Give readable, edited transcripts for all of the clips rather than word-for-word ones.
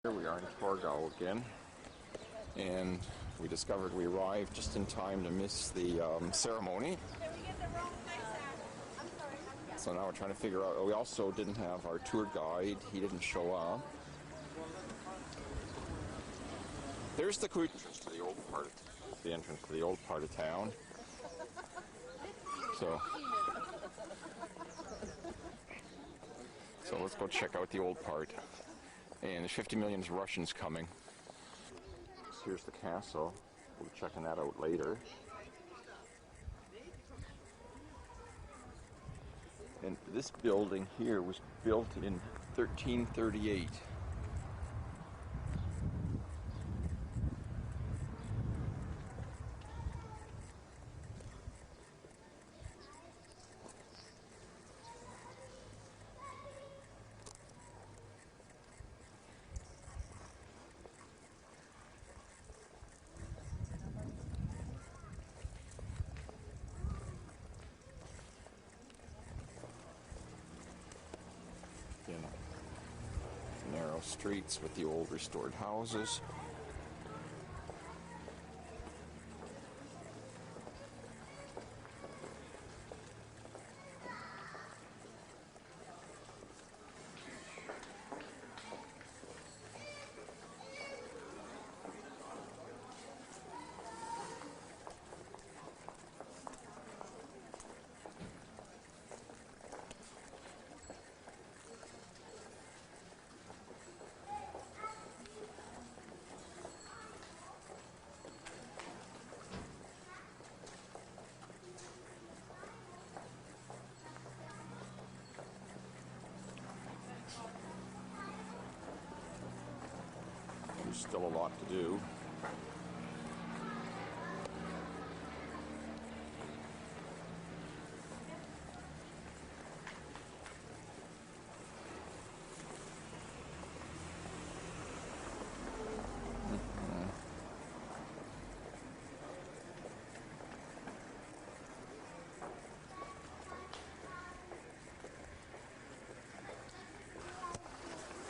Here we are in Torgau again, and we discovered we arrived just in time to miss the ceremony. So now we're trying to figure out, we also didn't have our tour guide, he didn't show up. There's the entrance to the old part, the entrance to the old part of town. So let's go check out the old part. And there's 50 million Russians coming. So here's the castle. We'll be checking that out later. And this building here was built in 1338. Narrow streets with the old restored houses. There's still a lot to do.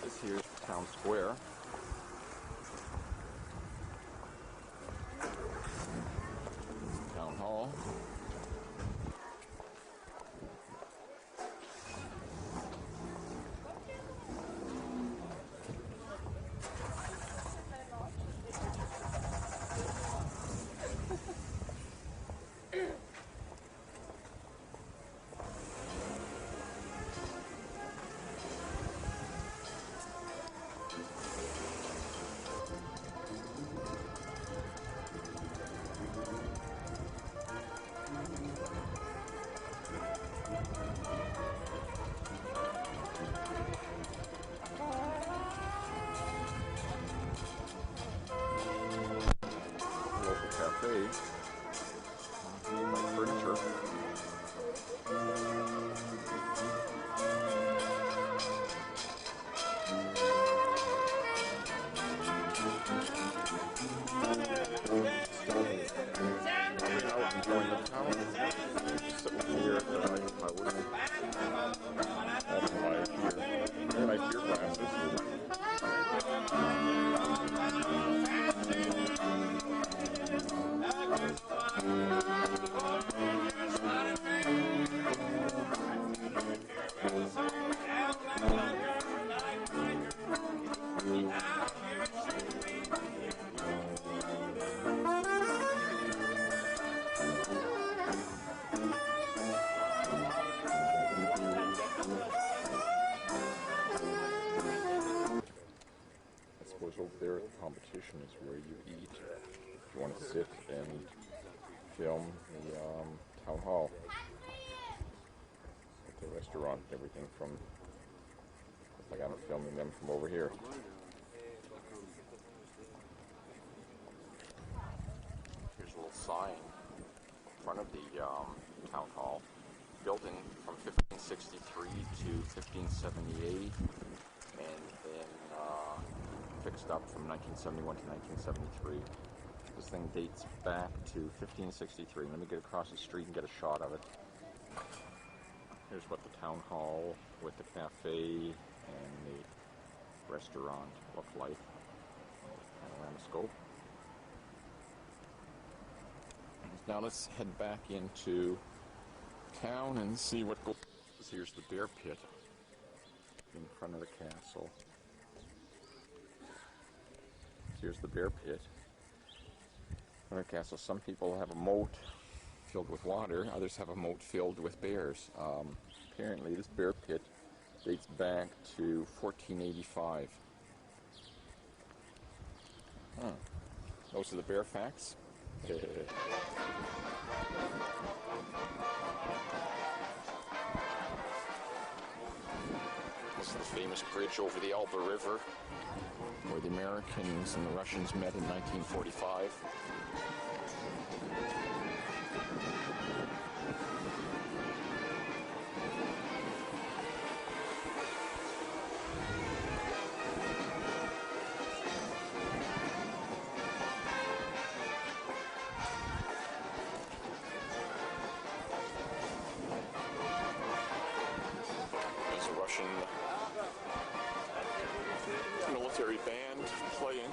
This here is Town Square. Town Hall. Furniture. Enjoying the town. Sitting here at the nice house. All my beer glasses. Over there, the competition is where you eat. If you want to sit and film the town hall, at the restaurant, everything from. Like I'm filming them from over here. Here's a little sign in front of the town hall, built in from 1563 to 1578, and then fixed up from 1971 to 1973. This thing dates back to 1563. Let me get across the street and get a shot of it. Here's what the town hall with the cafe and the restaurant look like. Panorama scope. Now let's head back into town and see what goes. Here's the bear pit in front of the castle. Here's the bear pit. In the castle, some people have a moat filled with water, others have a moat filled with bears. Apparently this bear pit dates back to 1485. Those are the bear facts. This is the famous bridge over the Elbe River, where the Americans and the Russians met in 1945. Military band playing.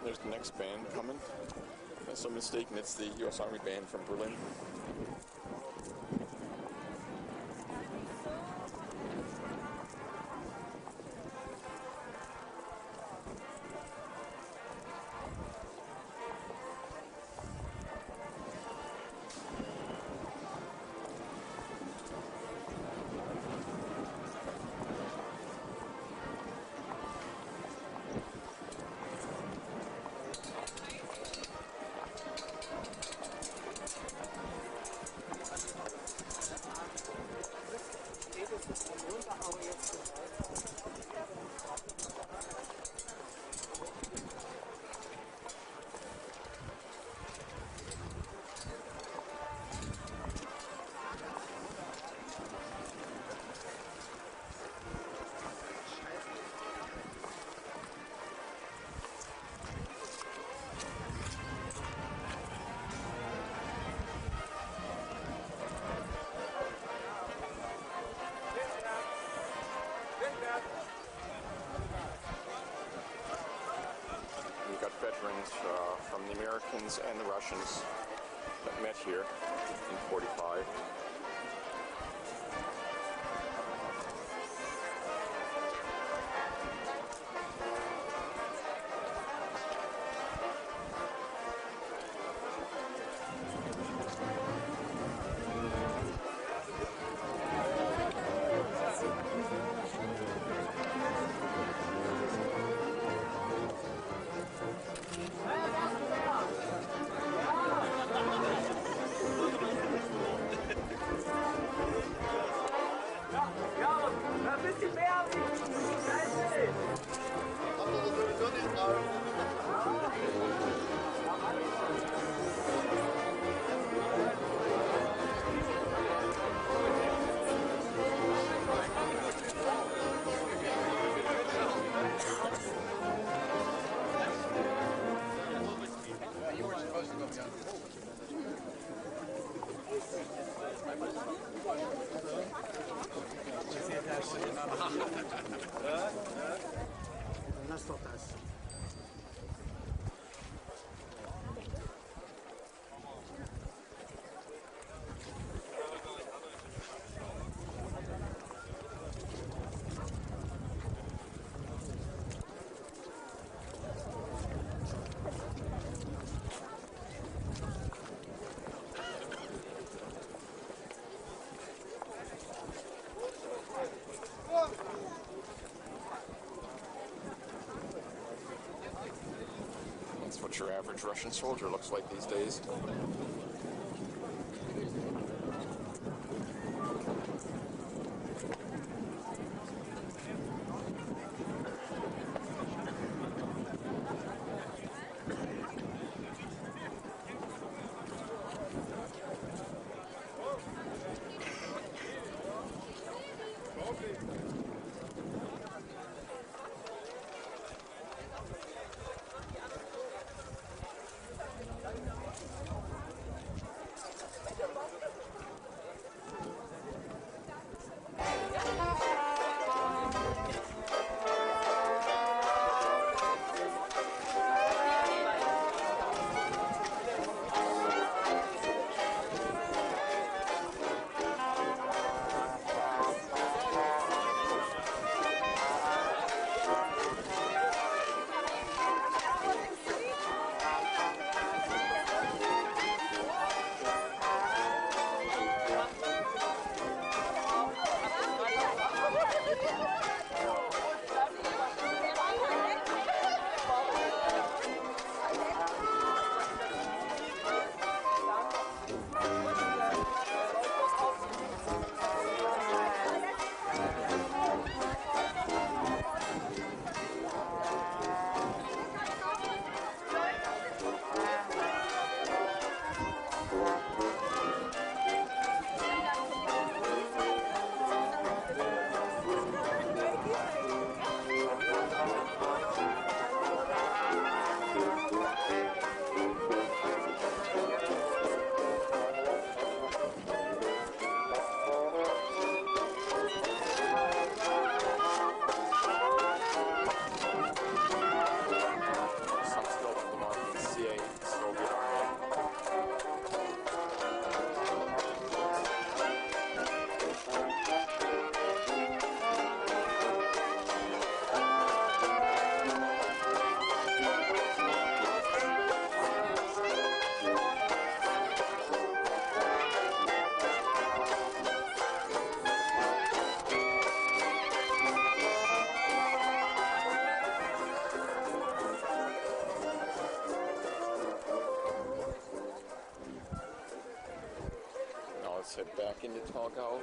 There's the next band coming. Unless I'm mistaken, it's the U.S. Army band from Berlin. From the Americans and the Russians that met here in '45. tapasztalás. That's what your average Russian soldier looks like these days. Let's head back into Torgau.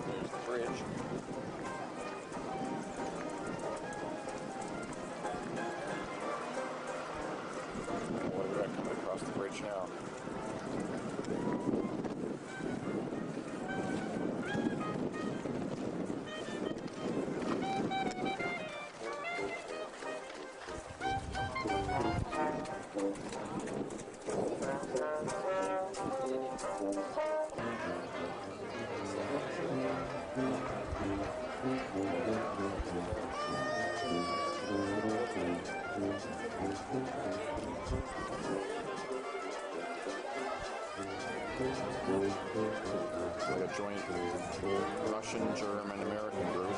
There's the bridge. What do we got coming across the bridge now? Like a joint Russian, German, American group.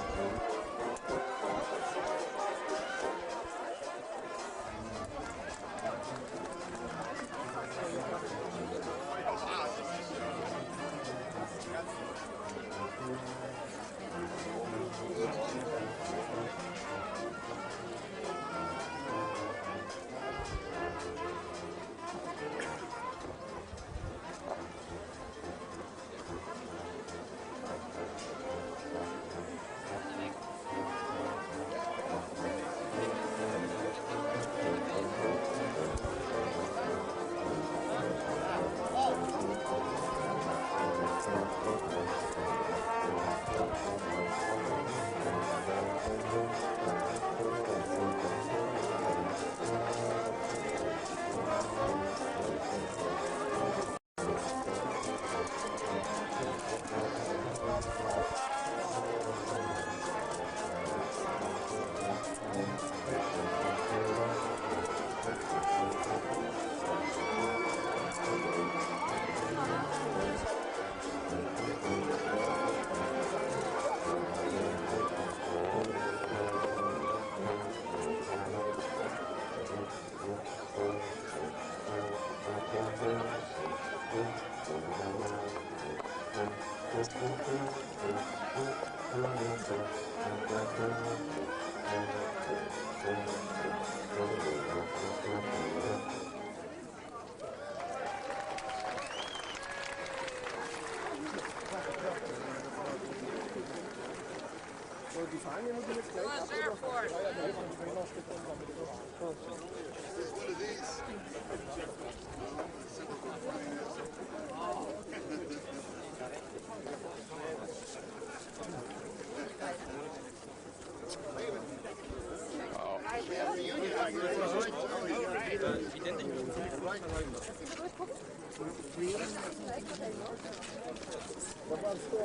Die Fahne muss ich jetzt gleich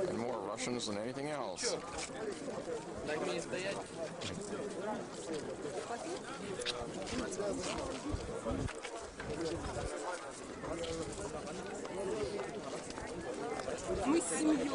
And more Russians than anything else. Мы с семьей.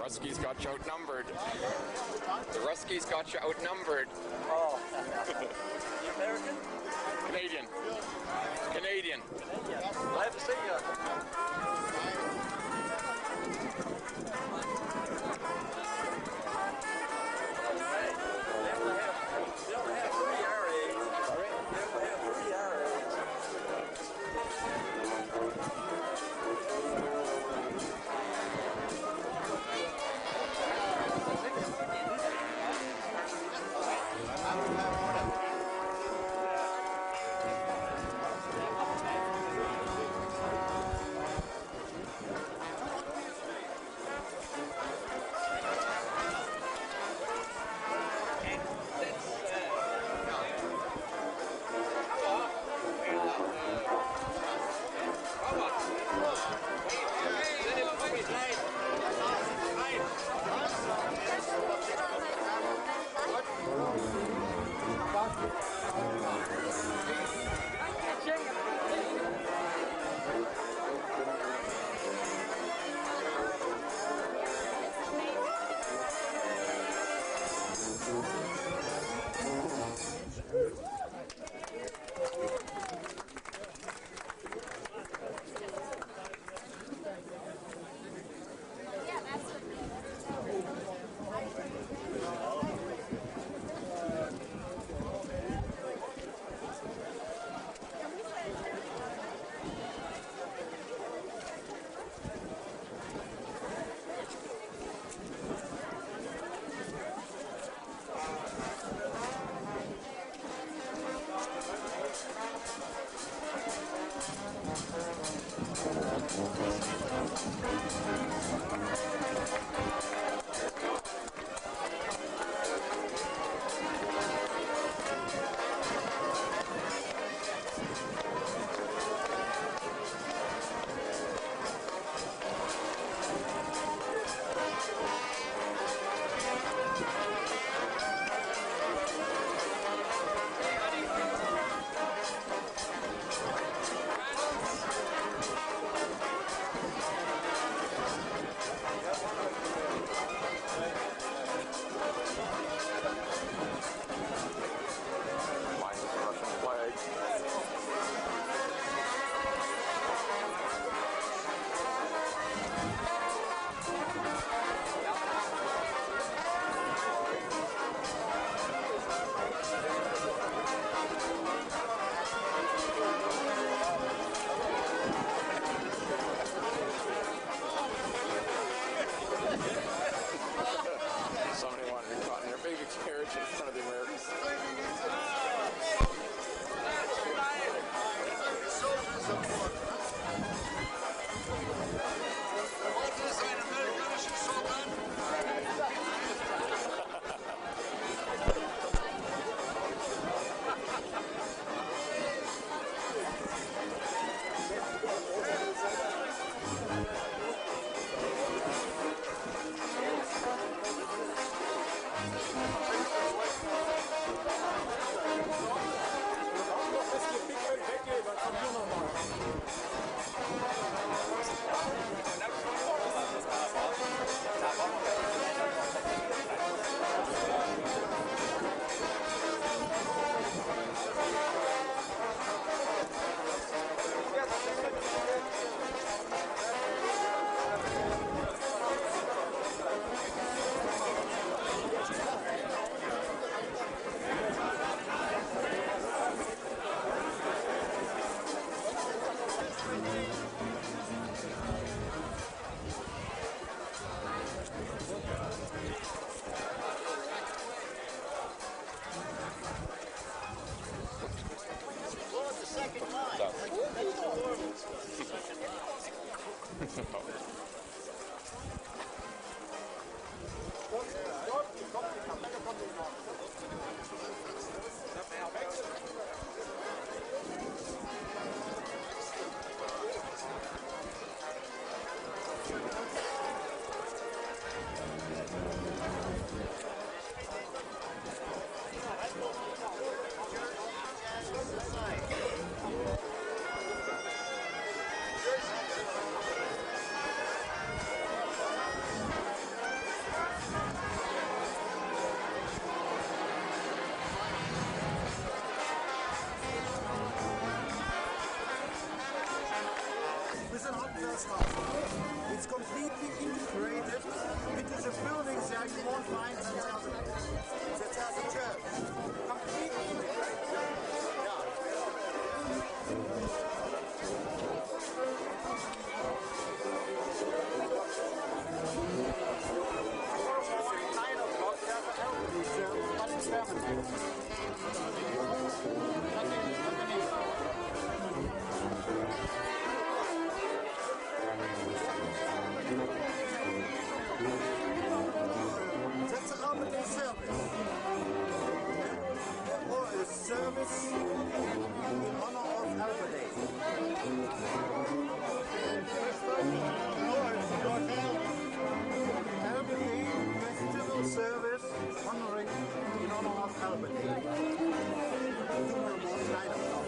Ruskies got you outnumbered. The Ruskies got you outnumbered. Oh, the American? Canadian. Canadian. Glad to see you. It's completely integrated into the buildings that you won't find that has a church. Completely integrated. That's a comedy service. Or a service in honor of Elbe Day. Elbe Day festival service honoring in honor of Elbe Day. Tomorrow morning, 9 o'clock.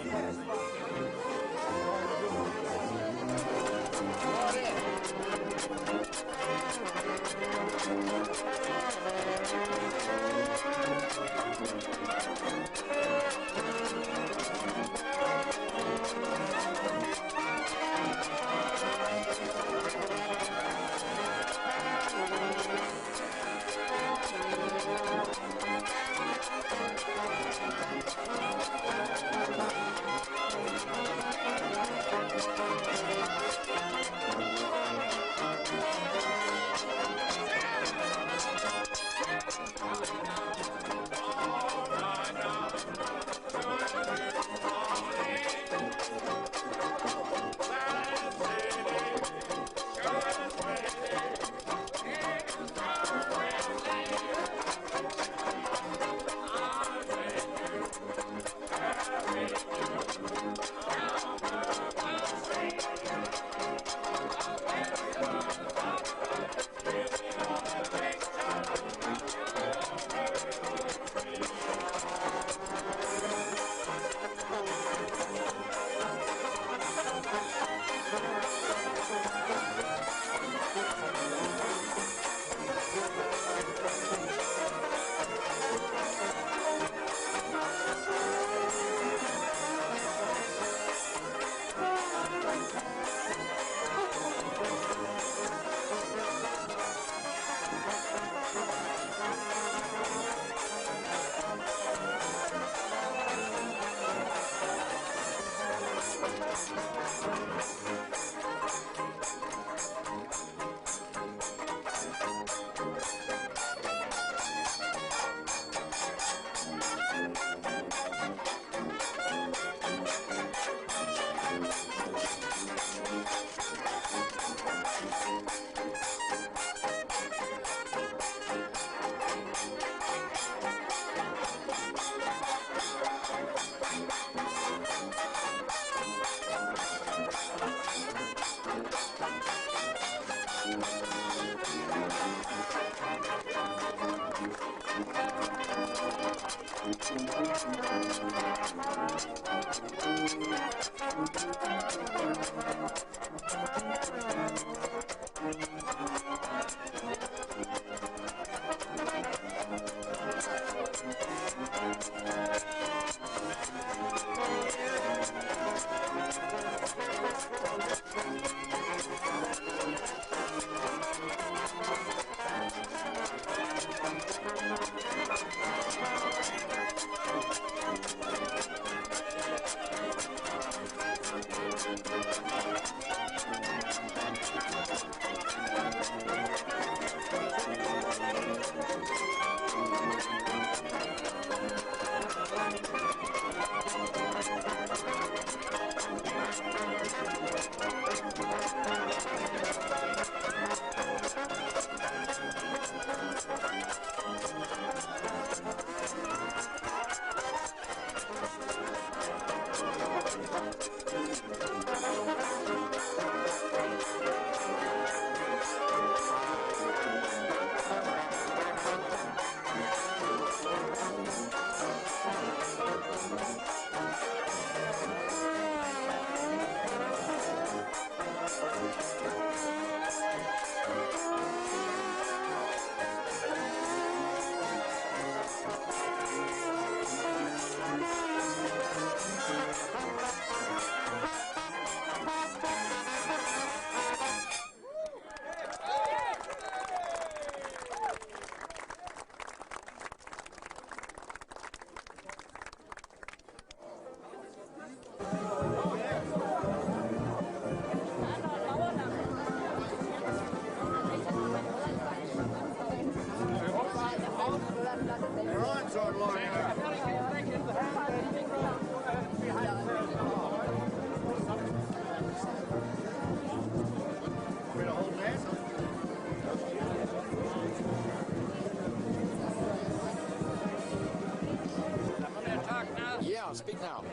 Speak now.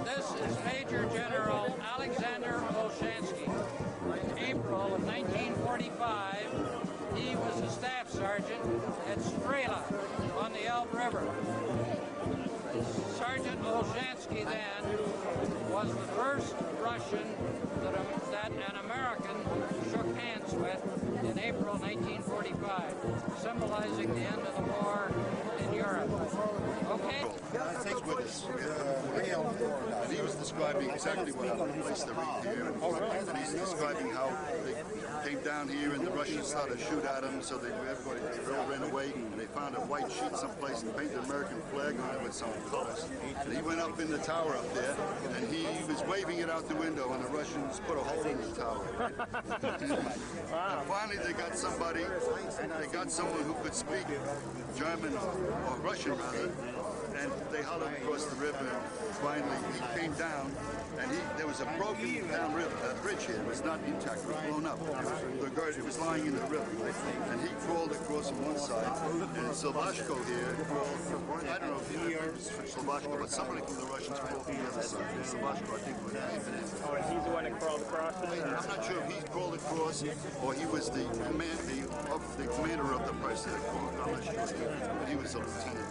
This is Major General Alexander Olshansky. In April of 1945, he was a staff sergeant at Strela on the Elbe River. Sergeant Olshansky then was the first Russian that an American shook hands with in April 1945, symbolizing the end of the war in Europe. Okay? He's with us. And he was describing exactly what happened. He placed the wreath here. And he's describing how they came down here and the Russians started to shoot at them, so they all ran away. And they found a white sheet someplace and painted an American flag on it with some colors. And he went up in the tower up there, and he was waving it out the window, and the Russians put a hole in the tower. And finally they got somebody, they got someone who could speak German, or Russian rather, and they hollered across the river, and finally he came down, and there was a broken down bridge here. It was not intact, it was blown up. It was lying in the river, and he crawled across on one side, and Slovashko here crawled, I don't know if he was from Slovashko, but somebody from the Russians crawled from the other side. Slovashko, I think, was Oh, and he's the one that crawled across it? I'm not sure if he crawled across or he was the commander of the person that crawled. I'm not sure. But he was a lieutenant.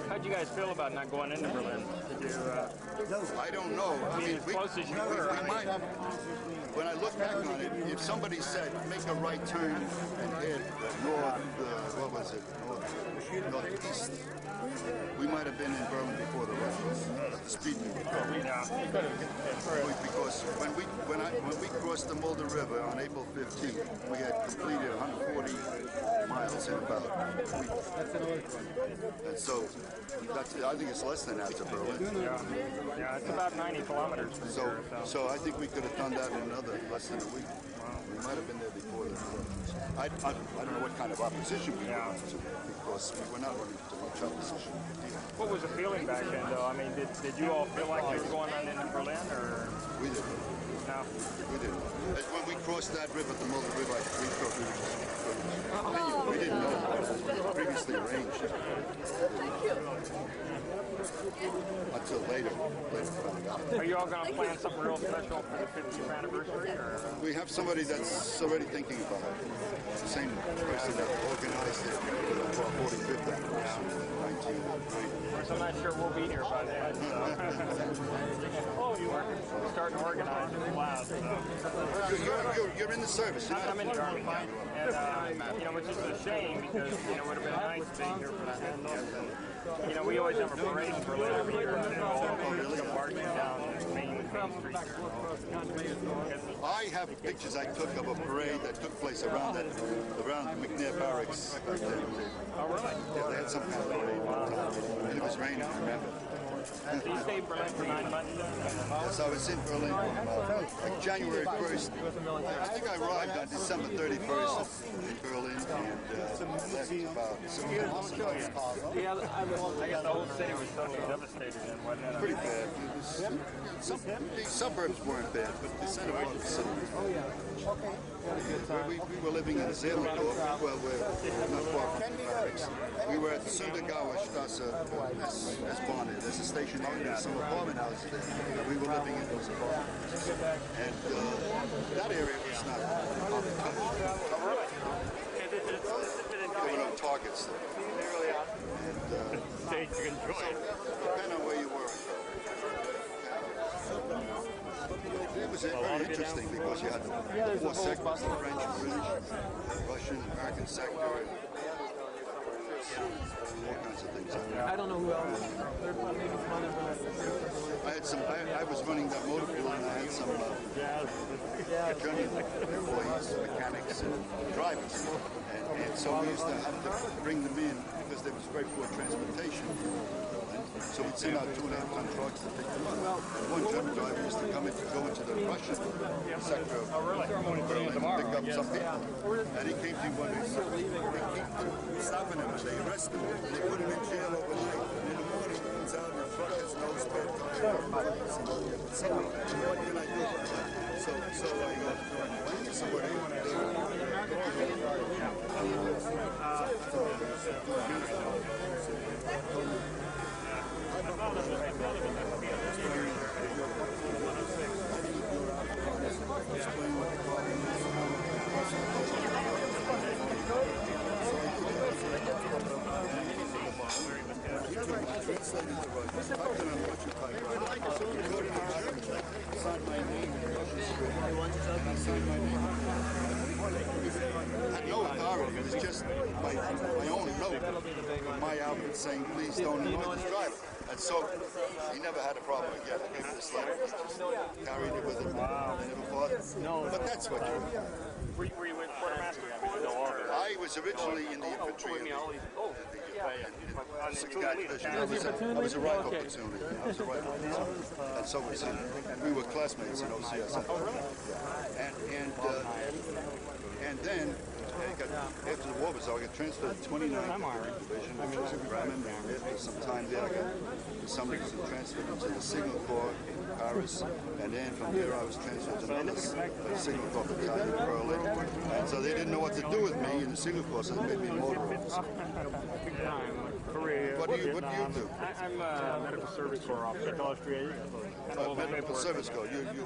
How'd you guys feel about not going into Berlin? Did you, I don't know. I mean, as close as you were. we might. When I look back on it, if somebody said, make a right turn and head northeast, we might have been in Berlin before the Russians. The speed limit. Because when we crossed the Mulder River on April 15th, we had completed 140 miles in about a week. And so I think it's less than that to Berlin. Yeah, it's about 90 kilometers from here. So I think we could have done that in less than a week. We might have been there before the Russians. I don't know what kind of opposition we were to, because we were not running to much opposition. What was the feeling back then, though? I mean, did you all feel like you were going on into Berlin, or? We didn't. No. We didn't. When we crossed that river, the Mulder River, we thought we were just we didn't know. It was previously arranged. Thank you. Until later. Are you all going to plan something real special for the 50th anniversary? Or? We have somebody that's already thinking about it. It's the same person that organized it for our 45th anniversary in 1990. So I'm not sure we'll be here by then. So. Oh, you are starting to organize it. Wow. So. You're in the service. I'm in the Army. And, which is a shame because, it would have been nice being here for the 50th. We always have a parade in Berlin every year. And all come marching down Main Street. I have pictures I took of a parade that took place around McNair Barracks. Oh, really? Yeah, they had some kind of parade. And it was raining, remember? So you stayed in Berlin for 9 months? Yes, I was in Berlin like January 1st. I think I arrived on December 31st in Berlin and left about Yeah, I guess the whole city was totally devastated then, wasn't it? pretty bad. The suburbs weren't bad, but the center part of the city was bad. We were living in Zehlendorf, well, we're not far from the barracks. We were at the Sundergauer Strasse S-Bahn. There's a station there, there's some apartment houses there. We were living in those apartments. And that area was not touched. Oh, really? There were no targets there. They really are. And, Stage you enjoy it. depending on where you were. It was very interesting because you had the four sectors, the French, British, Russian, American sector, and all kinds of things. I don't know who else. I was running that motor pool, and I had some German employees, mechanics, and drivers. And so we used to have to bring them in because there was very poor transportation. So we'd send out 2.5-ton trucks to pick them up. And one German driver used to come in to go into the Russian sector of Berlin and pick up some people. And he came to one day, they keep stopping him, and they arrest him, and they put him in jail overnight. And in the morning, he comes out and the truck has no spare tires. Had no authority. It was just my own note from my outfit saying, please don't annoy this driver. And so he never had a problem again. I gave him this letter. He just carried it with him. I never thought. No. But that's what you Were you in quartermaster? I was originally in the infantry in the 6th Division. I was a rifle platoon. And so was he. We were classmates in OCS. And then, after the war was over, I got transferred to 29th Division, which was in Bremen. After some time there, I got somebody was transferred into the Signal Corps in Paris. And then from there, I was transferred to another Signal Corps battalion in Berlin. And so they didn't know what to do with me in the Signal Corps, so they made me a motor officer. What do you do? I'm a medical service corps officer at Austria. Medical service corps. You have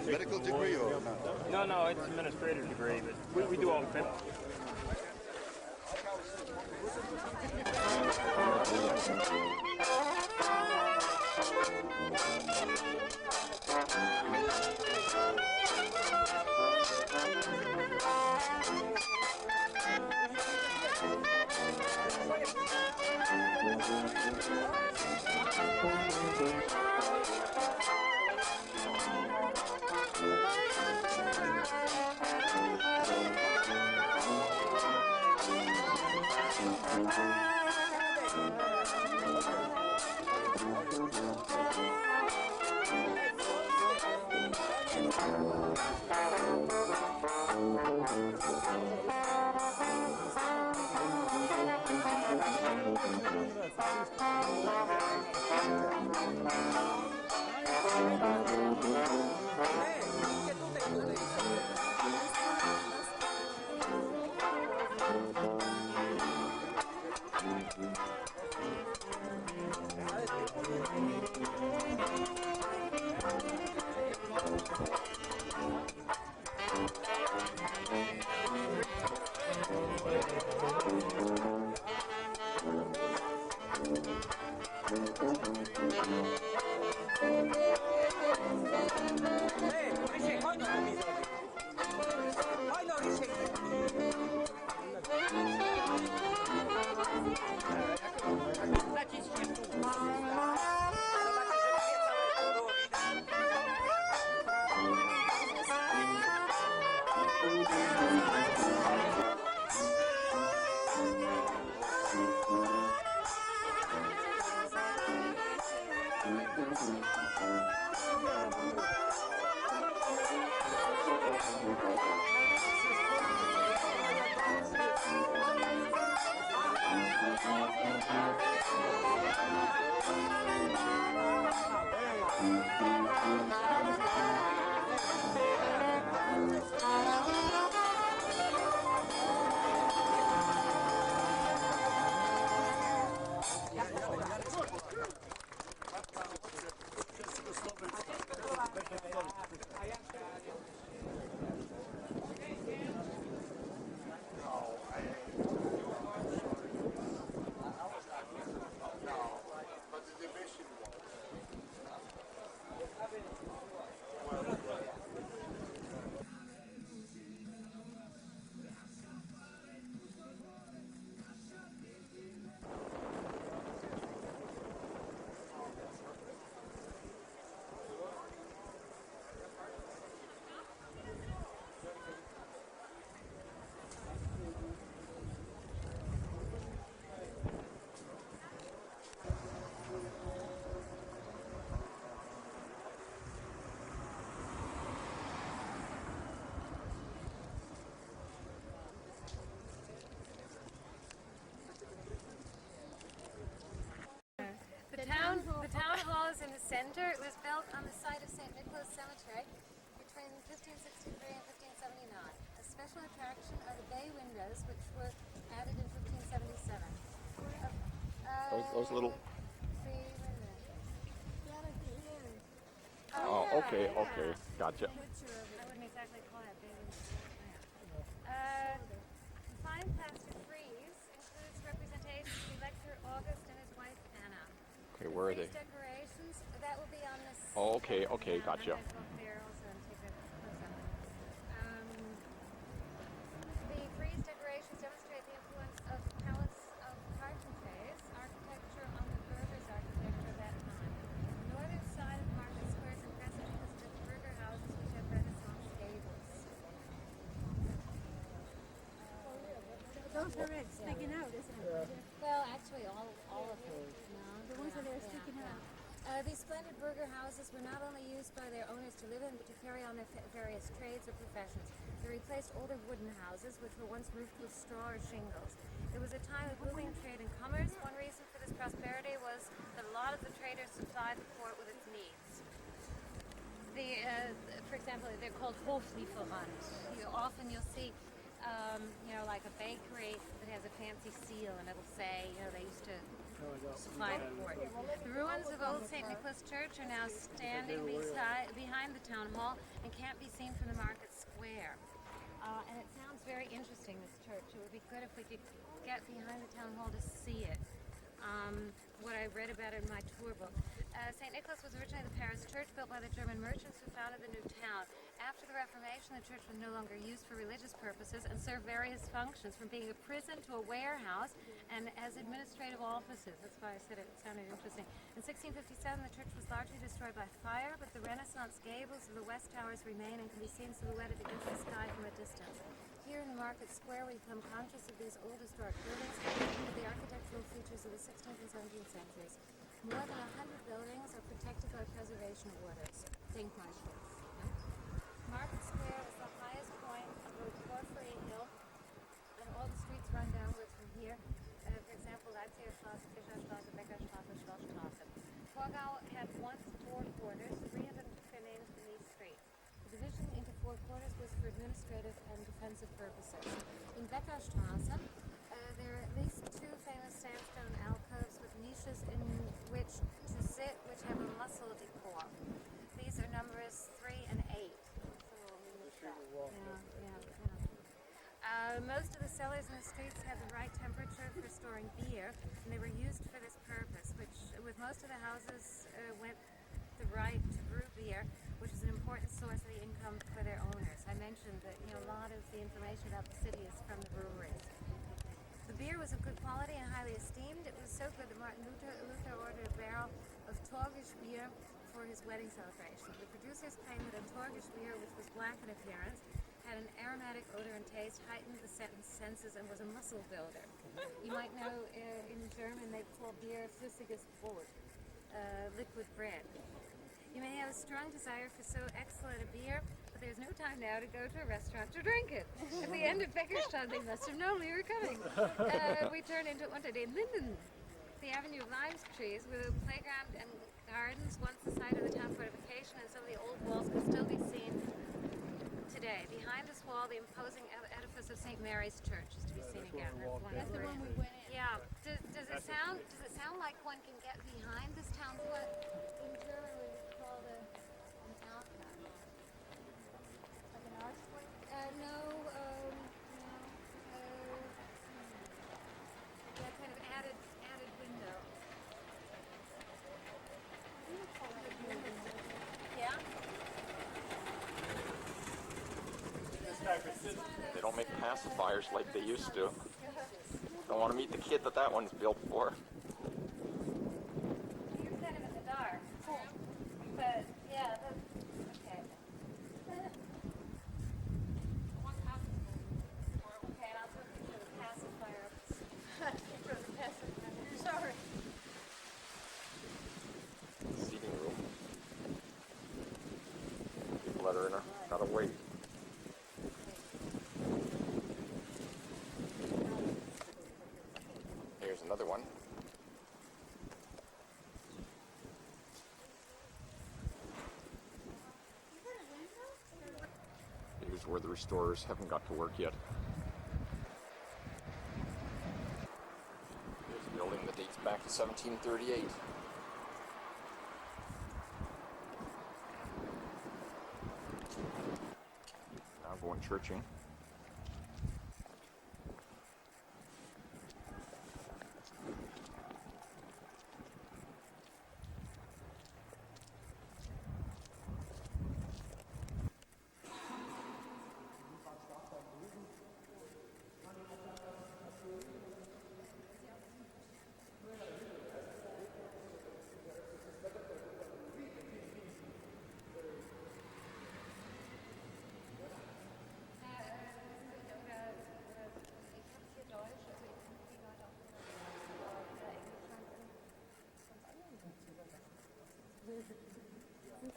a medical degree or not? No, it's an administrative degree, but we do all the houses, which were added in 1577. Those little. See, wait a minute. Oh, yeah, okay, yeah. okay, gotcha. I wouldn't exactly call it big. Fine plaster frieze includes representations of the Elector August and his wife Anna. Okay, where are they? Frieze decorations, that will be on this. Oh, okay, okay, I'm gotcha. going to go up there also and take a close-up. The frieze decorations demonstrate the influence of the Palace of Carpenters architecture on the burghers' architecture of that time. The northern side of Market Square is impressive because of the burgher houses which have Renaissance gables. Those are red sticking out, isn't it? Well, actually, all of them. No, The ones that are sticking out. These splendid burgher houses were not only used by their owners to live in, but to carry on their various trades or professions. They replaced older wooden houses, which were once roofed with straw or shingles. It was a time of booming trade and commerce. One reason for this prosperity was that a lot of the traders supplied the port with its needs. For example, they're called Hoflieferant. Often you'll see like a bakery that has a fancy seal, and it'll say, they used to supply the port. The ruins of Old St. Nicholas Church are now standing behind the town hall and can't be seen from the market square. And it sounds very interesting, this church. It would be good if we could get behind the town hall to see it. What I read about it in my tour book. St. Nicholas was originally the Paris church built by the German merchants who founded the new town. After the Reformation, the church was no longer used for religious purposes and served various functions, from being a prison to a warehouse and as administrative offices. That's why I said it sounded interesting. In 1657, the church was largely destroyed by fire, but the Renaissance gables of the west towers remain and can be seen silhouetted against the sky from a distance. Here in the market square, we become conscious of these old historic buildings with the architectural features of the 16th and 17th centuries. More than 100 buildings are protected by preservation orders. Denkmalschutz. Market Square is the highest point of the Porphyry Hill, and all the streets run downwards from here. For example, Leipziger Straße, Fischerstraße, Bäckerstraße, Schlossstraße. Torgau had once 4 quarters, 300 remained in these streets. The division into 4 quarters was for administrative and defensive purposes. In Bäckerstraße, there are at least 2 famous sandstone alcoves with niches in which to sit, which have a mussel decor. These are numbers 3 and 8. Most of the cellars in the streets had the right temperature for storing beer, and they were used for this purpose, which with most of the houses went the right to brew beer, which is an important source of the income for their owners. I mentioned that a lot of the information about the city is from the breweries. The beer was of good quality and highly esteemed. It was so good that Martin Luther ordered a barrel of Torgisch beer for his wedding celebration. The producers claimed that a Torgisch beer, which was black in appearance, had an aromatic odor and taste, heightened the senses, and was a muscle builder. You might know in German they call beer flüssiges Brot, liquid bread. You may have a strong desire for so excellent a beer, but there's no time now to go to a restaurant to drink it. At the end of Bäckerstraße, they must have known we were coming. We turned into Unter den Linden, the avenue of lime trees with a playground and gardens, once the site of the town fortification, and some of the old walls can still be seen today. Behind this wall, the imposing edifice of St. Mary's Church is to be seen again. That's the one we went in. Yeah. Does it sound like one can get behind this town? What in German we would call an alcove. Like an archway? No. Yeah, kind of added window. Yeah. They don't make pacifiers like they used to. Don't want to meet the kid that one's built for. You're kind of in the dark. But, yeah, okay. Okay, and I'll take a picture of the pacifier. Sorry. Seating room. People that are in gotta wait. Here's another one. Here's where the restorers haven't got to work yet. 1738. Now going churching.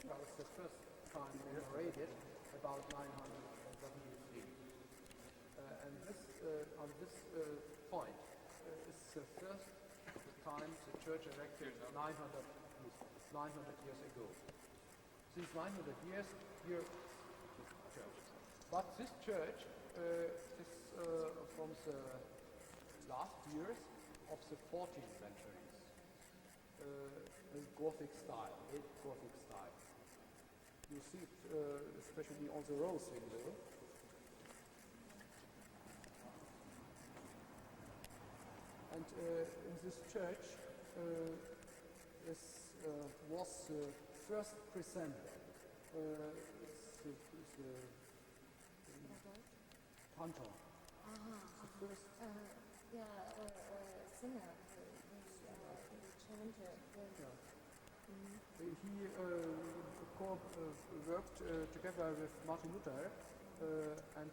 That was the first time narrated about 973. And this, on this point, is the first time the church erected 900 years ago. Since 900 years, here is church. But this church is from the last years of the 14th century. Gothic style, late Gothic style. You see it especially on the rose window. And in this church was the first presenter, the cantor. The first singer. He worked together with Martin Luther and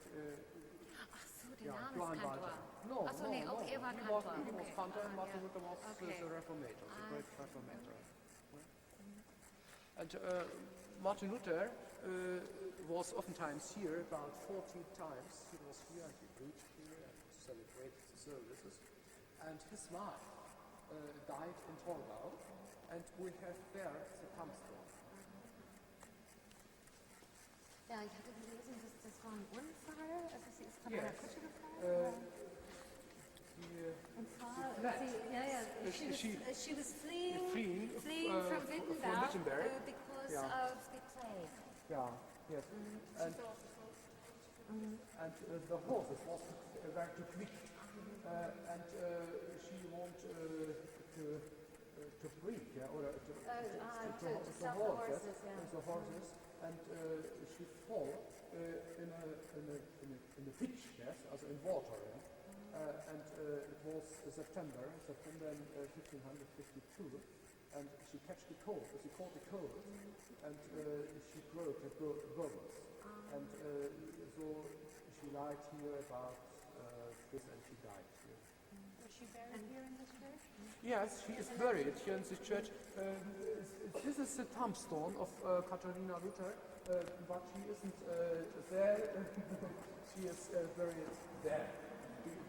Ach so, der Namenskantor. No, Ach so, nee, okay, er war he Kantor. was Kantor and Martin Yeah. Luther was Okay. the Reformator, the great Reformator. And Martin Luther was oftentimes here, about 40 times. He was here and he preached here and celebrated the services. And his wife died in Torgau, and we have there the tombstone. Ja, ich hatte gelesen, das war ein Unfall, also sie ist von einer Yes. Kutsche gefallen. Und zwar, she was fleeing from Wittenberg because of the plague. Yeah, yes. And the horses was very too quick, and she wanted to break, or to stop the horses, the horses, and she fall in a pitch, yes, also in water, and it was September in 1552, and she catch the cold, she caught the cold, and she broke her bones, and so she lied here about this, and she died here. Was she buried here in this church? Yes, she is buried here in this church. This is the tombstone of Katharina Luther, but she isn't there. She is buried there,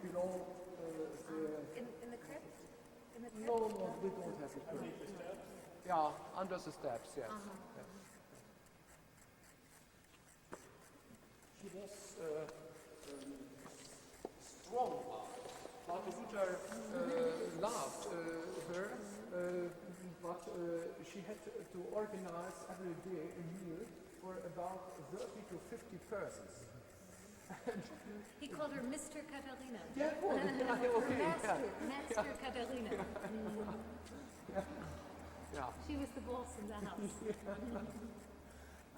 below the... In the crypt? In the crypt? No, we don't have it. Underneath the steps? Yeah, under the steps, yes. Yes. She was strong. Martin Luther loved her, but she had to organize every day a meal for about 30 to 50 persons. He called her Mr. Katharina. Yeah, okay. Master Katharina. Yeah. She was the boss in the house.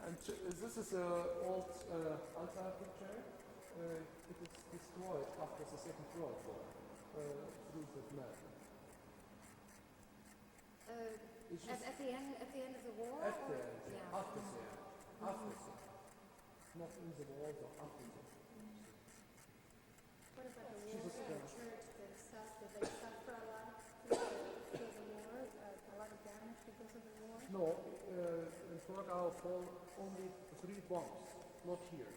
And this is an old altar picture. It is destroyed after the Second World War through the man. At the end of the war? After or? Yeah. after the not in the war, but after the What about the war church themselves? Did they suffer a lot through the war? A lot of damage because of the war? No, in Torgau fall only 3 bombs, not here.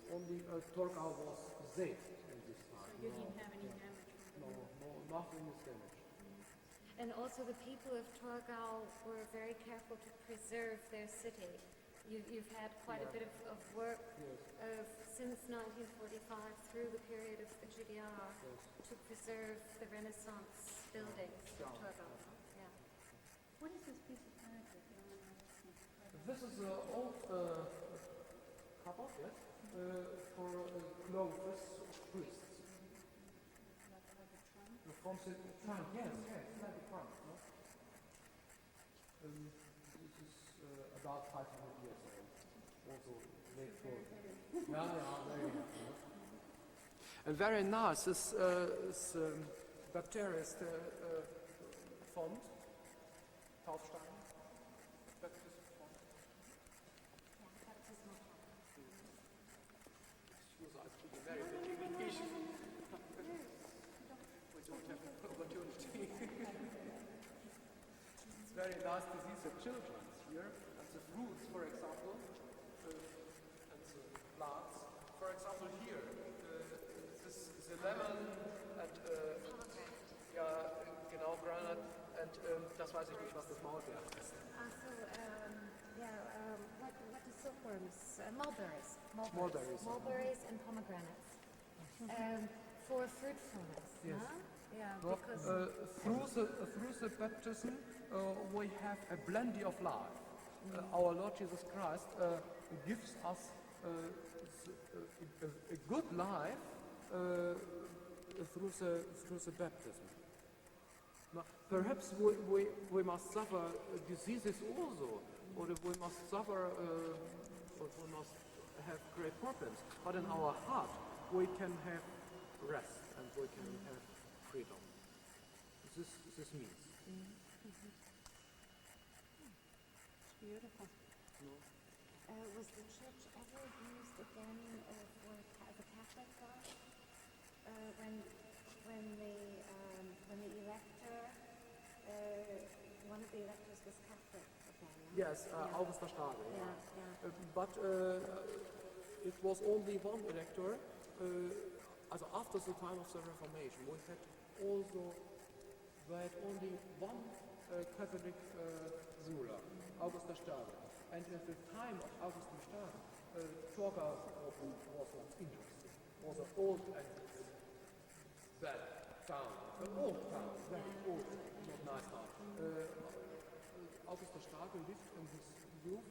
Only Torgau was saved in this time. You didn't have any damage from the war? No, nothing is damaged. And also the people of Torgau were very careful to preserve their city. You've had quite a bit of work since 1945 through the period of the GDR to preserve the Renaissance buildings of Torgau. Yeah. What is this piece of furniture? If you don't mind asking? This is an old cupboard, yes, for clothes of priests. Like a trunk? From the trunk, yes, like a trunk. No? This is about 500 years old. Also late for. Very nice. And very nice is Baptist font, Taufstein, Baptist font. Excuse, I speak a very bit English. We don't have the opportunity. It's very nice to see the children here, and the fruits, for example, and the plants. For example, here, this is the lemon and genau, granite, and das weiß ich nicht, was das Maulbeer ist. What is silkworms? Mulberries. Mulberries. Mulberries and pomegranates. For fruitfulness. Yes. Huh? Yeah, Well, because through the baptism, we have a plenty of life. Our Lord Jesus Christ gives us a good life through the baptism. Now, perhaps we must suffer diseases also, or we must suffer, or we must have great problems. But in our heart, we can have rest and we can have freedom. This means. beautiful. Was the church ever used again for the Catholic God? When the elector, one of the electors was Catholic again. Yes, Yeah. August Verstappen. Yeah. But it was only one elector. Also after the time of the Reformation, we had only one Catholic ruler, August Verstappen. And at the time of August Verstappen, Torgau was not interesting. Was an old and bad town, an old town, very old, not nice town. August Verstappen lived in his youth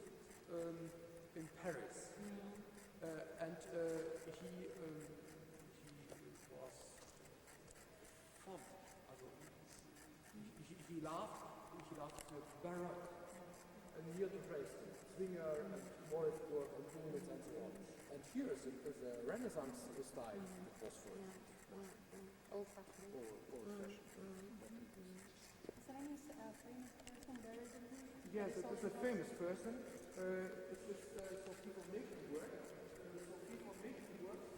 in Paris, and he was fond. He loved the Baroque, near to Dresden, Zwinger and Moritzburg and Dulwich and so on. And here is a Renaissance style that was first. Old-fashioned. Old-fashioned. Is there any famous person buried in here? Yes, it is a famous person. It is Sophie von Mecklenburg. Sophie von Mecklenburg is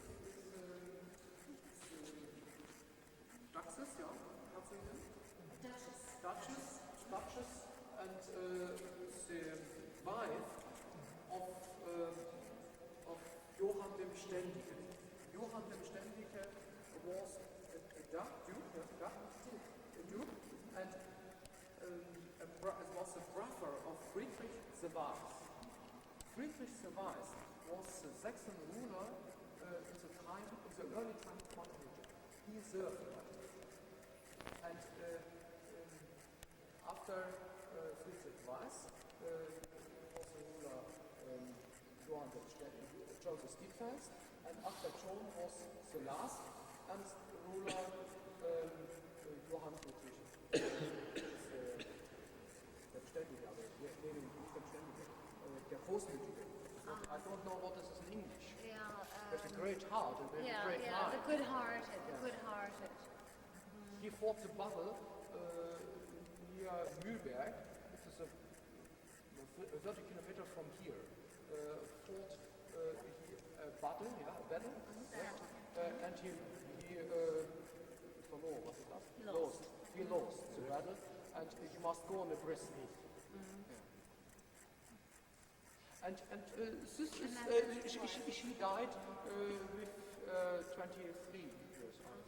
Duchess, yeah? Duchess, and the wife of Johann dem Ständigen. Johann dem Ständigen was a duke, and it was the brother of Friedrich the Wise. Friedrich the Wise was the Saxon ruler in the early time of modern Egypt. He served it. And after Friedrich the Wise was the ruler Johann dem Ständigen, Joseph Steadfast, and after John was the last and ruler Johann Friedrich. Der Beständige, aber nicht der Beständige, der Großmütige. I don't know what this is in English. Yeah. There's a great heart and there's a great mind. The good-hearted. He fought the battle near Mühlberg, which is 30 kilometers from here. Fought a battle, and he lost the battle, and he must go on a brisk knee. And this is, she died with 23 years old.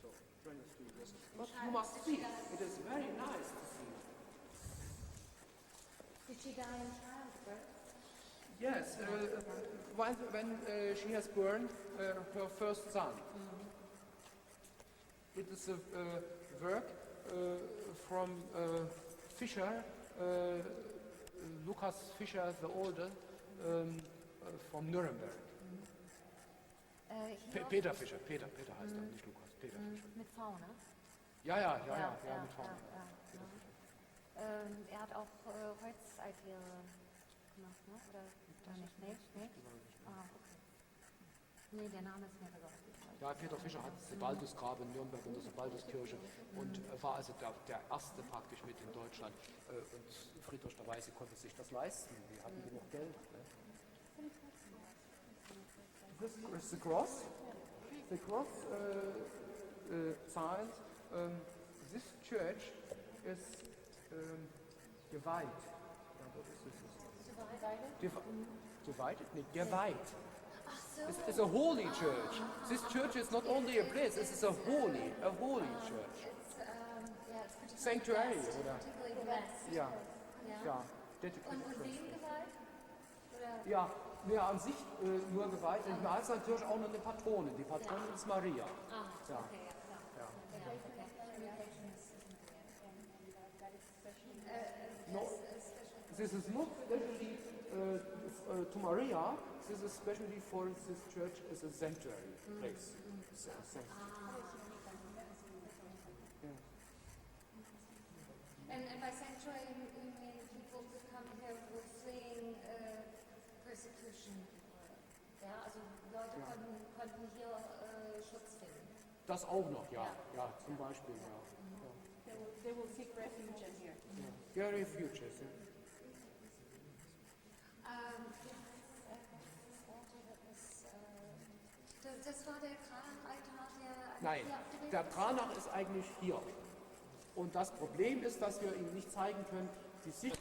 So 23 years. But you must see, it is very nice to see. Did she die in childbirth? Yes, when she has burned her first son. It is a work from Fischer, Lukas Fischer the Older, from Nuremberg. Peter Fischer heißt er, nicht Lukas, Peter Fischer. Mit V, ne? Ja, mit V. Er hat auch Holzaltäre gemacht, ne? Oder nicht? Nee? Ah, okay. Nee, der Name ist mir verloren. Ja, Peter Fischer hat Sebaldusgrab in Nürnberg und die Sebalduskirche und war also der erste praktisch mit in Deutschland. Und Friedrich der Weiße konnte sich das leisten, die hatten genug Geld. Ne? This is the cross. The cross signs this church is geweiht. Divided? Nee, geweiht. It's a holy church. This church is not only a place, this is a holy church. Sanctuary, oder? Ja. Ja, an sich nur geweiht. Da ist natürlich auch noch eine Patronin. Die Patronin ist Maria. Ja. No, this is not especially to Maria. This is especially for this church as a sanctuary place. And by sanctuary, you mean people who come here who were fleeing persecution? Ja, also Leute konnten hier Schutz finden. Das auch noch, ja. Ja, zum Beispiel, ja. They will seek refuge in here. Ja, refuges, ja. Das war der Kranaltar, der... Nein, der Kranach ist eigentlich hier. Und das Problem ist, dass wir Ihnen nicht zeigen können, die Sicht...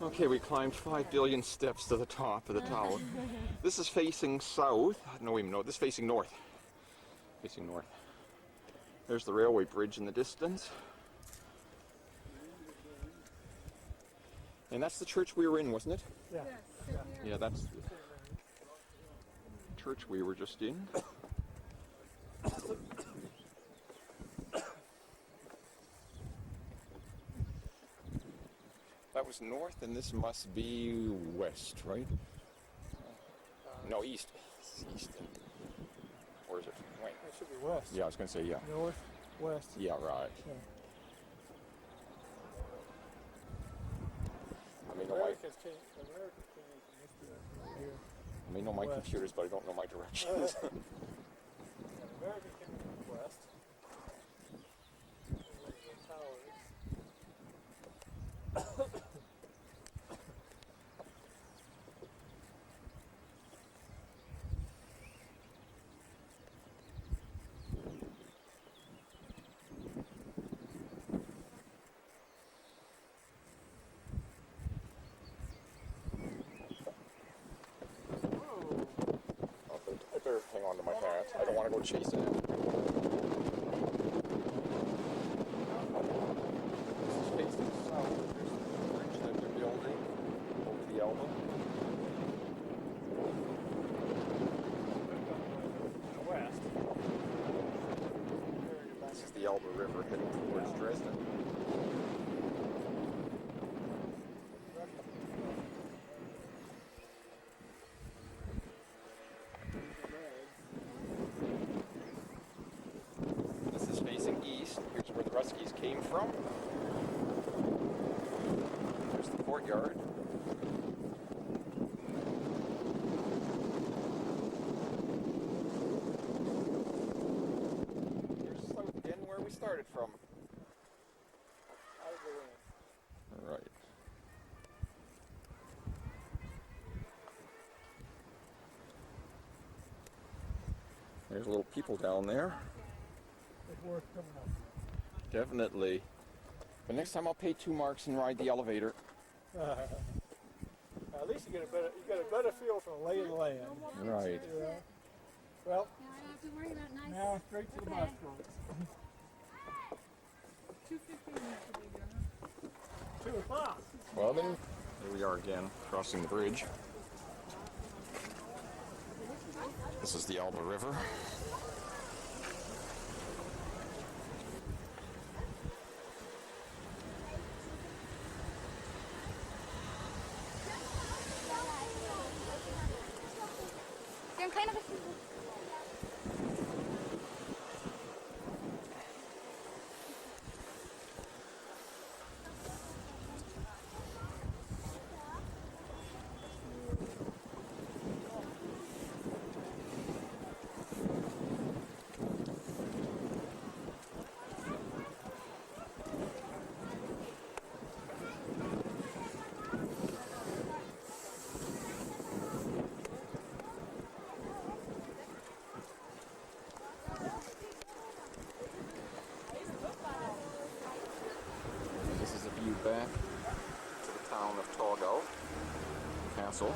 Okay, we climbed 5 billion steps to the top of the tower. This is facing south. No, this is facing north. Facing north. There's the railway bridge in the distance. And that's the church we were in, wasn't it? Yeah. Yeah, that's the church we were just in. That was north, and this must be west, right? No, east. East. Or is it? Wait. It should be west. Yeah, I was going to say, yeah. North, west. Yeah, right. Yeah. I mean, America's changed. America changed. Here. I may know my West. computers, but I don't know my directions. America came from west. The towers. I better hang on to my pants. I don't want to go chasing it. This is facing south. There's the bridge that they're building over the Elbe. West. This is the Elbe River heading towards Dresden. Ruskies came from. There's the courtyard. Here's south again where we started from. Right. There's little people down there. It's worth coming up. Definitely. But next time I'll pay 2 marks and ride the elevator. At least you get a better feel for the lay of the land. Right. Yeah. Well, Now I don't have to worry about nice. now straight to the bus, folks. 2:15 yesterday, huh? 2 o'clock. Well then, here we are again, crossing the bridge. This is the Elbe River. Wir haben keine richtigen. This is a view back to the town of Torgau Castle.